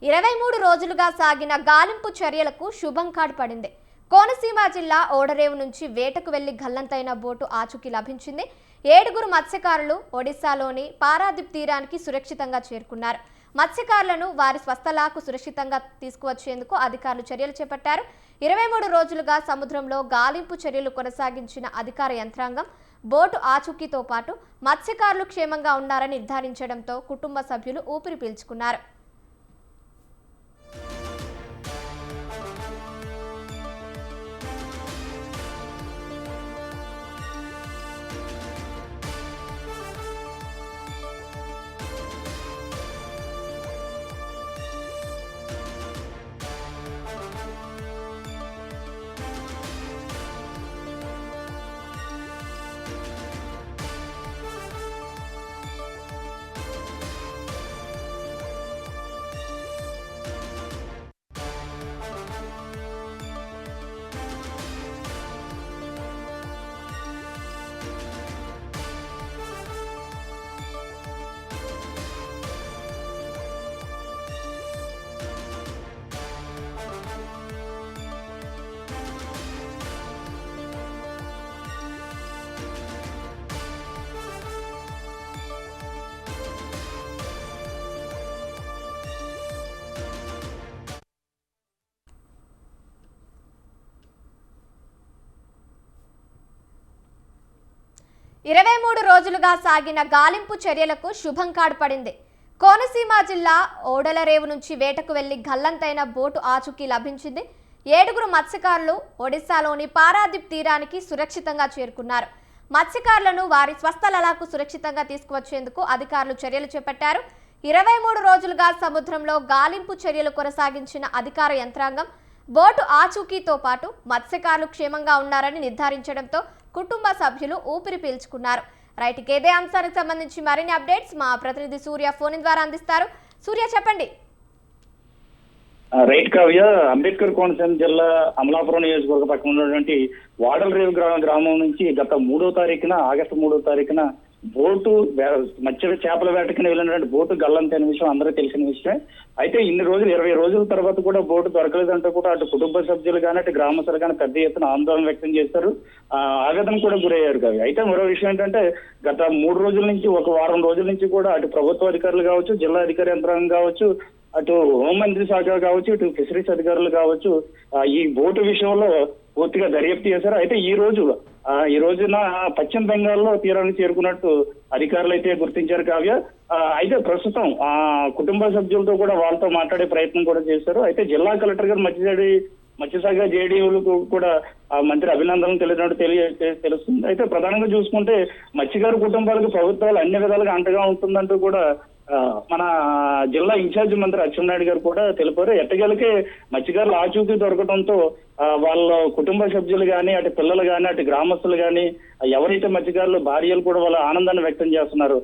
23 రోజులుగా సాగిన గాలింపు చర్యలకు శుభం కార్డ్ పడింది. కోనసీమ జిల్లా ఓడరేవు నుంచి వేటకు వెళ్లి గల్లంతైన బోటు ఆచూకీ లభించింది. 7గురు మత్స్యకారులు ఒడిశాలోని పారాదీప్ తీరానికి సురక్షితంగా చేరుకున్నారు. మత్స్యకారులను వారి స్వస్థలాలకు సురక్షితంగా తీసుకువచ్చేందుకు అధికారులు చర్యలు చేపట్టారు. 23 రోజులుగా సముద్రంలో గాలింపు చర్యలు కొనసాగించిన అధికార యంత్రాంగం బోటు ఆచూకీతో పాటు మత్స్యకారులు క్షేమంగా ఉన్నారని నిర్ధారించడంతో కుటుంబ సభ్యులు ఊపిరి పీల్చుకున్నారు. ఇరవై 23 రోజులుగా సాగిన గాలింపు చర్యలకు శుభం కార్డ్ పడింది. కోనసీమ జిల్లా ఓడలరేవు నుంచి వేటకు వెళ్లి గల్లంతైన బోటు ఆచూకీ లభించింది. 7గురు మత్స్యకారులు ఒడిశాలోని పారాదీప్ తీరానికి సురక్షితంగా చేరుకున్నారు. మత్స్యకారులను వారి స్వస్థలాలకు సురక్షితంగా తీసుకువచ్చేందుకు అధికారులు చర్యలు చేపట్టారు. 23 రోజులుగా సముద్రంలో గాలింపు చర్యలు కొనసాగించిన అధికార యంత్రాంగం బోటు ఆచూకీతో పాటు మత్స్యకారులు క్షేమంగా ఉన్నారని నిర్ధారించడంతో కుటుంబ సభ్యులు ఊపిరి పీల్చుకున్నారు. రైట్, ఇదే అంశానికి సంబంధించి మరిన్ని అప్డేట్స్ మా ప్రతినిధి సూర్య ఫోన్ ద్వారా అందిస్తారు. సూర్య, చెప్పండి. రైట్ కావ్య, అంబేద్కర్ కోనసీమ జిల్లా అమలాపురం నియోజకవర్గ పక్కన ఉన్నటువంటి వాడలరేవు గ్రామం నుంచి గత ఆగస్టు 3వ తారీఖున బోటు చేపల వేటకి వెళ్ళినటువంటి బోటు గల్లంతైన విషయం అందరూ తెలిసిన విషయమే. అయితే ఇన్ని రోజులు 20 రోజుల తర్వాత కూడా బోటు దొరకలేదంటూ కూడా అటు కుటుంబ సభ్యులు కానీ అటు గ్రామస్తులు కానీ పెద్ద ఎత్తున ఆందోళన వ్యక్తం చేశారు. ఆవేదన కూడా గురయ్యారు కాదు. అయితే మరో విషయం ఏంటంటే గత 3 రోజుల నుంచి ఒక వారం రోజుల నుంచి కూడా అటు ప్రభుత్వ అధికారులు కావచ్చు, జిల్లా అధికార యంత్రాంగం కావచ్చు, అటు హోంమంత్రి శాఖ కావచ్చు, ఇటు ఫిషరీస్ అధికారులు కావచ్చు ఈ బోటు విషయంలో పూర్తిగా దర్యాప్తు చేశారు. అయితే ఈ రోజున పశ్చిమ బెంగాల్లో తీరానికి చేరుకున్నట్టు అధికారులు అయితే గుర్తించారు కావ్య. అయితే ప్రస్తుతం కుటుంబ సభ్యులతో కూడా వాళ్ళతో మాట్లాడే ప్రయత్నం కూడా చేశారు. అయితే జిల్లా కలెక్టర్ గారు మత్స్యశాఖ జేడీలకు కూడా మంత్రి అభినందనలు తెలుస్తుంది. అయితే ప్రధానంగా చూసుకుంటే మత్స్యకారు కుటుంబాలకు ప్రభుత్వాలు అన్ని విధాలుగా అంటగా ఉంటుందంటూ కూడా మన జిల్లా ఇన్ఛార్జి మంత్రి అచ్చెన్నాయుడు గారు కూడా తెలిపారు. ఎట్టగలకే మత్స్యకారులు ఆచూకీ దొరకడంతో వాళ్ళ కుటుంబ సభ్యులు కానీ అటు పిల్లలు కానీ అటు గ్రామస్తులు కానీ ఎవరైతే మత్స్యకారులు భార్యలు కూడా వాళ్ళ ఆనందాన్ని వ్యక్తం చేస్తున్నారు.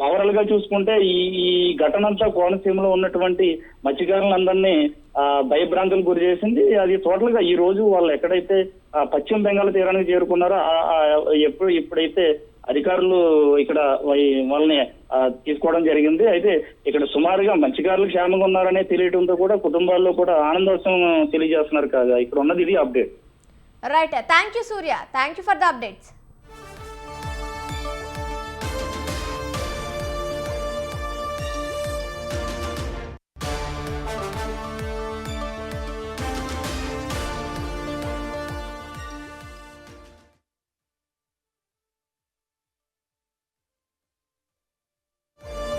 ఓవరాల్ గా చూసుకుంటే ఈ ఘటన అంతా కోనసీమలో ఉన్నటువంటి మత్స్యకారులందరినీ భయభ్రాంతులకు గురి చేసింది. అది టోటల్ గా ఈ రోజు వాళ్ళు ఎక్కడైతే పశ్చిమ బెంగాల్ తీరానికి చేరుకున్నారో ఇప్పుడైతే అధికారులు ఇక్కడ వాళ్ళని తీసుకోవడం జరిగింది. అయితే ఇక్కడ సుమారుగా మత్స్యకారులు క్షేమంగా ఉన్నారనే తెలియడంతో కూడా కుటుంబాల్లో కూడా ఆనందోత్సవం తెలియజేస్తున్నారు కాగా. ఇక్కడ ఉన్నది ఇది update. Right, thank you Surya, thank you for the updates.